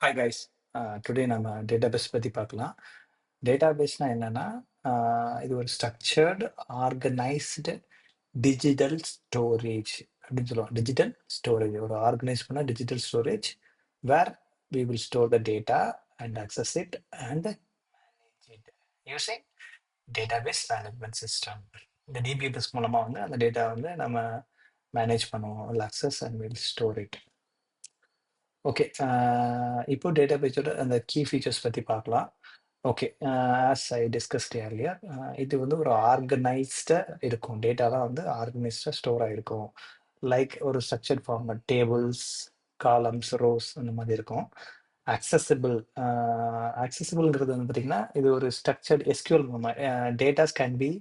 Hi guys. Today நம்ம database பத்தி பார்க்கலாம். டேட்டாபேஸ்னா என்னன்னா, இது ஒரு ஸ்ட்ரக்சர்டு, ஆர்கனைஸ்டு டிஜிட்டல் ஸ்டோரேஜ் அப்படின்னு சொல்லுவோம். டிஜிட்டல் ஸ்டோரேஜ் ஒரு ஆர்கனைஸ் பண்ண digital storage where we will store the data and access it and manage it using database management system. இந்த டிபிஎஸ் மூலமா வந்து அந்த டேட்டா வந்து நம்ம மேனேஜ் பண்ணுவோம். Access and will store it. Okay. இப்போ டேட்டாபேஸோட அந்த கீ ஃபீச்சர்ஸ் பத்தி பார்க்கலாம். Okay. As I discussed earlier, இது வந்து ஒரு ஆர்கனைஸ்டா இருக்கும். டேட்டாலாம் வந்து ஆர்கனைஸ்டா ஸ்டோர் ஆயிருக்கும். லைக் ஒரு structured format, tables, columns, rows அந்த மாதிரி இருக்கும். அக்சஸிபிள். அக்சஸிபிள்ங்கிறது வந்து பார்த்தீங்கன்னா, இது ஒரு ஸ்ட்ரக்சர்ட் எஸ்கியூஎல் மூலமா datas can be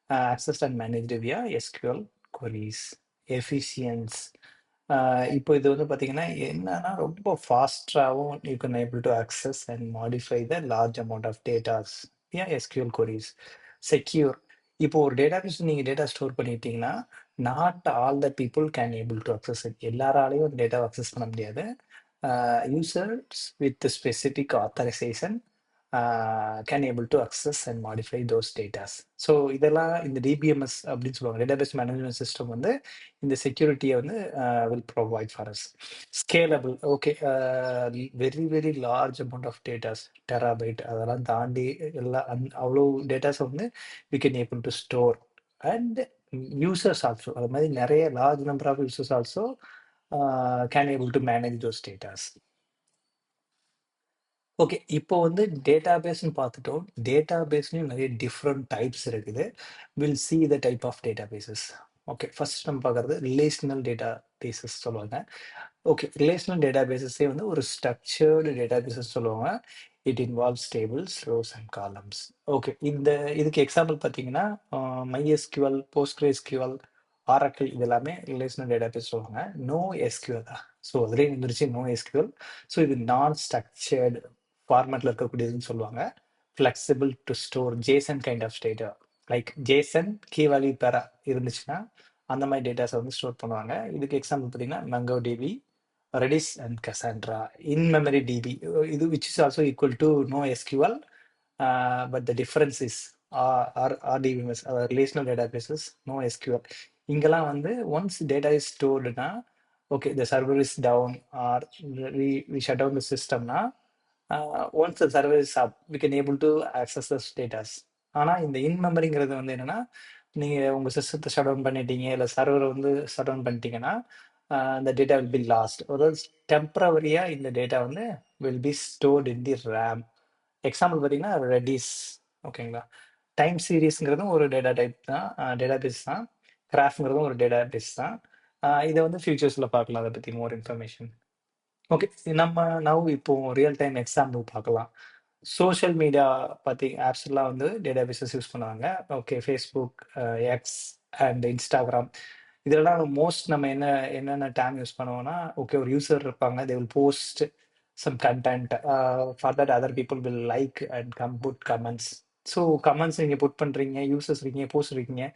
accessed and managed via SQL queries. Efficiency. இப்போ இது வந்து பார்த்தீங்கன்னா என்னன்னா ரொம்ப ஃபாஸ்டாகவும் you can able to access and modify the large amount of datas in SQL queries. Secure. இப்போ ஒரு டேட்டாபேஸ் நீங்கள் டேட்டா ஸ்டோர் பண்ணிட்டீங்கன்னா not all the people can able to access it. எல்லாராலையும் அந்த டேட்டாவை அக்சஸ் பண்ண முடியாது. Users with specific authorisation can able to access and modify those datas. So இதெல்லாம் இந்த டிபிஎம்எஸ் அப்படின்னு சொல்லுவாங்க. டேட்டாபேஸ் மேனேஜ்மெண்ட் சிஸ்டம் வந்து இந்த செக்யூரிட்டியை வந்து will provide for us. Scalable. Okay. Very very large amount of datas, terabyte அதெல்லாம் தாண்டி அவ்வளோ டேட்டாஸ் வந்து we can able to store and users also. அது மாதிரி நிறைய large number of users also can able to manage those datas. Okay. இப்போ வந்து டேட்டாபேஸ்ன்னு பார்த்துட்டோம். டேட்டாபேஸ்லயும் நிறைய டிஃப்ரெண்ட் டைப்ஸ் இருக்குது. Will see the type of databases. Okay. First நம்ம பார்க்கறது ரிலேஷனல் டேட்டாபேசஸ் சொல்லுவாங்க. ஓகே. ரிலேஷனல் டேட்டாபேசஸே வந்து ஒரு ஸ்ட்ரக்சர்டு டேட்டாபேசஸ் சொல்லுவாங்க. It involves tables, rows and columns. Okay. இதுக்கு எக்ஸாம்பிள் பார்த்தீங்கன்னா, MySQL, PostgreSQL, Oracle இது எல்லாமே ரிலேஷனல் டேட்டாபேஸ் சொல்லுவாங்க. No SQL. ஸோ அதுலேயே வந்துருச்சு நோ எஸ்கியூஎல். ஸோ இது நான் ஸ்ட்ரக்சர்டு ஃபார்மேட்ல இருக்கக்கூடியதுன்னு சொல்லுவாங்க. Flexible to store JSON kind of data. Like JSON key value பேரா இருந்துச்சுன்னா அந்த மாதிரி டேட்டாஸை வந்து ஸ்டோர் பண்ணுவாங்க. இதுக்கு எக்ஸாம்பிள் பார்த்தீங்கன்னா Mongo DB, Redis and Cassandra. In memory DB இது which is also equal to no SQL, but the difference is RDBMS relational databases no SQL. இங்கெல்லாம் வந்து ஒன்ஸ் டேட்டா இஸ் ஸ்டோர்டுனா okay the server is down or we shut down the சிஸ்டம்னா once the server is up we can able to access the datas. ஆனால் இந்த இன் மெமரிங்கிறது வந்து என்னன்னா, நீங்கள் உங்கள் சிஸ்டத்தை ஷட் டவுன் பண்ணிட்டீங்க இல்லை சர்வரை வந்து ஷட் டவுன் பண்ணிட்டீங்கன்னா இந்த டேட்டா வில் பி லாஸ்ட். அதாவது டெம்பரவரியாக இந்த டேட்டா வந்து will B stored in the RAM. Example பார்த்தீங்கன்னா ரெடிஸ். ஓகேங்களா. டைம் சீரீஸ்ங்கிறதும் ஒரு டேட்டா டைப் தான், டேட்டாபேஸ் தான். கிராஃப்ங்கிறதும் ஒரு டேட்டாபேஸ் தான். இதை வந்து ஃபியூச்சர்ஸில் பார்க்கலாம் அதை பற்றி மோர் இன்ஃபர்மேஷன். ஓகே. நம்ம இப்போ ரியல் டைம் எக்ஸாம்பிள் பார்க்கலாம். சோஷியல் மீடியா பத்தி ஆப்ஸ் எல்லாம் வந்து டேட்டாபேஸஸ் யூஸ் பண்ணுவாங்க. Okay. Facebook, X and Instagram இதெல்லாம் மோஸ்ட் நம்ம என்னென்ன டேம் யூஸ் பண்ணுவோம்னா, ஓகே ஒரு யூசர் இருப்பாங்க. They will post some content. For that other people will like and put comments. So comments நீங்க புட் பண்றீங்க, யூசர்ஸ் இருக்கீங்க, போஸ்ட் இருக்கீங்க.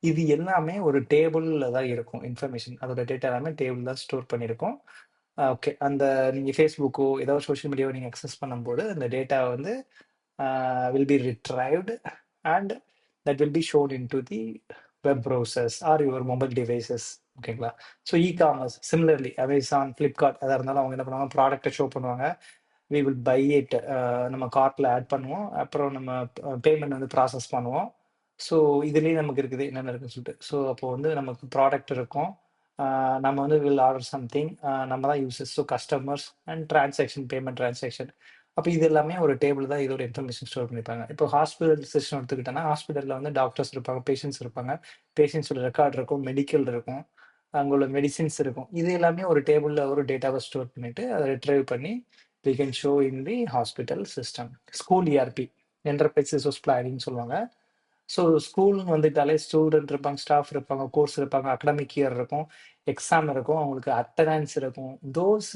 இது எல்லாமே ஒரு டேபிள்ல தான் இருக்கும் இன்ஃபர்மேஷன். அதோட டேட்டா எல்லாமே டேபிள் தான் ஸ்டோர் பண்ணியிருக்கோம். ஓகே. அந்த நீங்க Facebookஓ ஏதோ சோஷியல் மீடியாவோ நீங்க அக்சஸ் பண்ணும்போது அந்த டேட்டா வந்து will be retrieved and that will be shown into the web browsers or your mobile devices. ஓகேங்களா. So commerce similarly Amazon, Flipkart எதா இருந்தாலும் அவங்க என்ன பண்ணுவாங்க, ப்ராடக்ட்டை ஷோ பண்ணுவாங்க. We will buy it. நம்ம கார்ட்ல ஆட் பண்ணுவோம். அப்புறம் நம்ம பேமெண்ட் வந்து ப்ராசஸ் பண்ணுவோம். ஸோ இதுலயே நமக்கு இருக்குது என்னென்ன இருக்குன்னு சொல்லிட்டு. ஸோ அப்போ வந்து நமக்கு ப்ராடக்ட் இருக்கும். நம்ம வந்து வில் ஆர்டர் சம்திங். நம்ம தான் users. So customers and transaction, payment transaction. அப்போ இது எல்லாமே ஒரு டேபிள் தான் இதோட இன்ஃபர்மேஷன் ஸ்டோர் பண்ணியிருப்பாங்க. இப்போ ஹாஸ்பிட்டல் சிஸ்டம் எடுத்துக்கிட்டோம்னா, ஹாஸ்பிட்டல்ல வந்து டாக்டர்ஸ் இருப்பாங்க, பேஷண்ட்ஸ் இருப்பாங்க. பேஷண்ட்ஸோட ரெக்கார்ட் இருக்கும், மெடிக்கல் இருக்கும், அங்க உள்ள மெடிசின்ஸ் இருக்கும். இது எல்லாமே ஒரு டேபிள்ல ஒரு டேட்டாவ ஸ்டோர் பண்ணிட்டு அத ரிட்ரைவ் பண்ணி we can show in the hospital system. School ERP, enterprise resource planning சொல்லுவாங்க. ஸோ ஸ்கூல்னு வந்துட்டாலே ஸ்டூடெண்ட் இருப்பாங்க, ஸ்டாஃப் இருப்பாங்க, கோர்ஸ் இருப்பாங்க, அகடமிக் இயர் இருக்கும், எக்ஸாம் இருக்கும், அவங்களுக்கு அட்டெண்டன்ஸ் இருக்கும். Those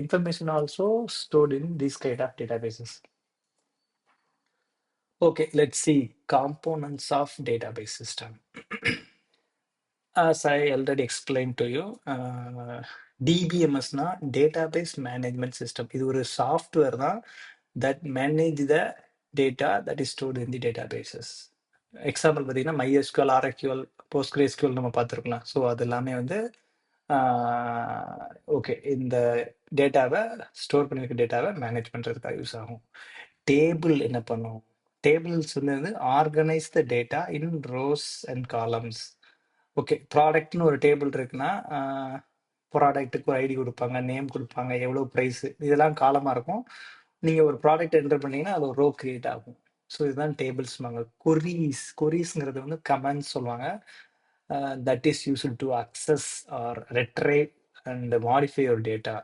information also stored in these kind of databases. Okay, let's see components of database system. As I already explained to you, டிபிஎம்எஸ்னா டேட்டாபேஸ் மேனேஜ்மெண்ட் சிஸ்டம். இது ஒரு software தான் that manage the data that is stored in the databases. Example பார்த்தீங்கன்னா MySQL, RSQL, PostgreSQL நம்ம பார்த்துருக்கலாம். So அது எல்லாமே வந்து ஓகே இந்த டேட்டாவை ஸ்டோர் பண்ணியிருக்க டேட்டாவை மேனேஜ் பண்ணுறதுக்காக யூஸ் ஆகும். டேபிள் என்ன பண்ணும்? டேபிள்ஸ் வந்து organise the data in rows and columns. Okay, ப்ராடக்ட்னு ஒரு டேபிள் இருக்குன்னா ப்ராடக்ட்டுக்கு ஒரு ஐடி கொடுப்பாங்க, நேம் கொடுப்பாங்க, எவ்வளோ ப்ரைஸ், இதெல்லாம் காலமாக இருக்கும். நீங்கள் ஒரு ப்ராடக்ட் என்டர் பண்ணீங்கன்னா அது ஒரு ரோ கிரியேட் ஆகும். ஸோ இதுதான் டேபிள்ஸ்வாங்க. கொரீஸ்ங்கிறது வந்து கமெண்ட்ஸ் சொல்லுவாங்க. That is used to access or retrieve and modify your data.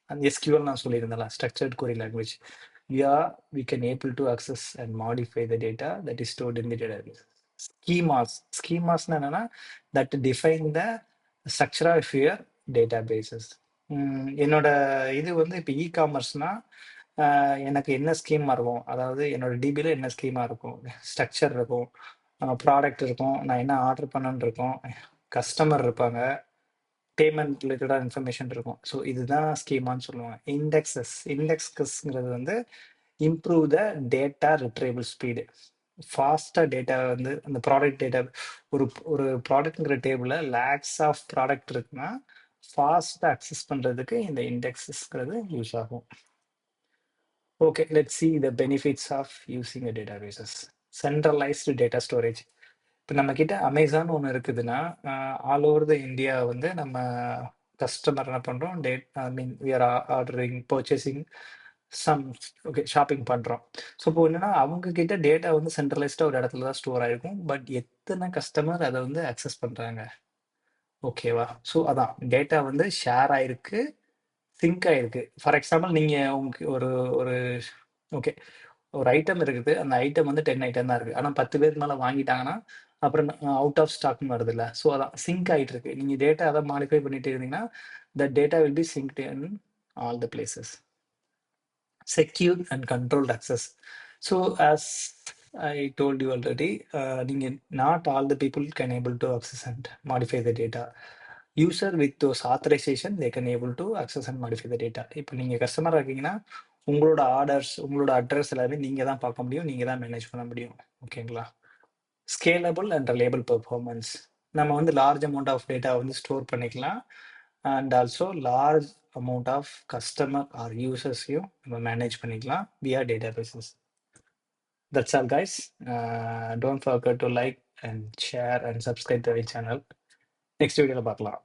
அந்த எஸ்கியூஎல் நான் சொல்லியிருந்தேன், structured query language. Yeah, we can able to access and modify the data that is stored in the database. Schemas என்னன்னா that define the structure of your databases. என்னோட இது வந்து இப்போ இ-காமர்ஸ்னா எனக்கு என்ன ஸ்கீமா இருக்கும், அதாவது என்னோட டிபியில் என்ன ஸ்கீமா இருக்கும், ஸ்ட்ரக்சர் இருக்கும், ப்ராடக்ட் இருக்கும், நான் என்ன ஆர்டர் பண்ணேன்னு இருக்கும், கஸ்டமர் இருப்பாங்க, பேமெண்ட் ரிலேட்டடாக இன்ஃபர்மேஷன் இருக்கும். ஸோ இதுதான் ஸ்கீமான்னு சொல்லுவாங்க. இண்டெக்ஸ்ங்கிறது வந்து improve the data retrieval speed. ஃபாஸ்ட்டாக டேட்டா வந்து அந்த ப்ராடக்ட் டேட்டா, ஒரு ஒரு ப்ராடக்ட்ங்கிற டேபிளில் லேக்ஸ் ஆஃப் ப்ராடக்ட் இருக்குன்னா ஃபாஸ்ட்டாக அக்சஸ் பண்ணுறதுக்கு இந்த இண்டெக்ஸஸ்ங்கிறது யூஸ் ஆகும். Okay, let's see the benefits of using a databases. Centralized data storage. இப்போ நம்ம கிட்ட அமேசான் ஒன்று இருக்குதுன்னா ஆல் ஓவர் த இந்தியா வந்து நம்ம கஸ்டமர் என்ன பண்ணுறோம், we are ordering, purchasing some, okay, shopping பண்ணுறோம். ஸோ இப்போ என்னன்னா அவங்க கிட்ட டேட்டா வந்து சென்ட்ரலைஸ்டாக ஒரு இடத்துல தான் ஸ்டோர் ஆயிருக்கும். பட் எத்தனை கஸ்டமர் அதை வந்து அக்சஸ் பண்ணுறாங்க, ஓகேவா? ஸோ அதான் டேட்டா வந்து ஷேர் ஆயிருக்கு, சிங்க் ஆயிருக்கு. ஃபார் எக்ஸாம்பிள் நீங்கள் உங்களுக்கு ஒரு ஒரு ஓகே ஒரு ஐட்டம் இருக்குது, அந்த ஐட்டம் வந்து 10 ஐட்டம் தான் இருக்குது, ஆனால் 10 பேருக்கு மேலே வாங்கிட்டாங்கன்னா அப்புறம் அவுட் ஆஃப் ஸ்டாக்னு வருது இல்லை? ஸோ அதான் சிங்க் ஆகிட்டு இருக்கு. நீங்கள் டேட்டா அதை மாடிஃபை பண்ணிட்டு இருந்தீங்கன்னா the data will be synced in all the places. Secure and controlled access. So as I told you already, not all the people can able to access and modify the data. User with those authorization, they can able to access and modify the data. இப்போ நீங்கள் கஸ்டமராக இருக்கீங்கன்னா உங்களோட orders, உங்களோட address எல்லாமே நீங்கள் தான் பார்க்க முடியும், நீங்கள் தான் மேனேஜ் பண்ண முடியும். ஓகேங்களா? Scalable and reliable performance. நம்ம வந்து லார்ஜ் அமௌண்ட் ஆஃப் டேட்டா வந்து ஸ்டோர் பண்ணிக்கலாம், and also large amount of customer or யூசர்ஸையும் நம்ம மேனேஜ் பண்ணிக்கலாம் via databases. That's all, guys. Don't forget to like and share and subscribe to our channel. Next video பார்க்கலாம்.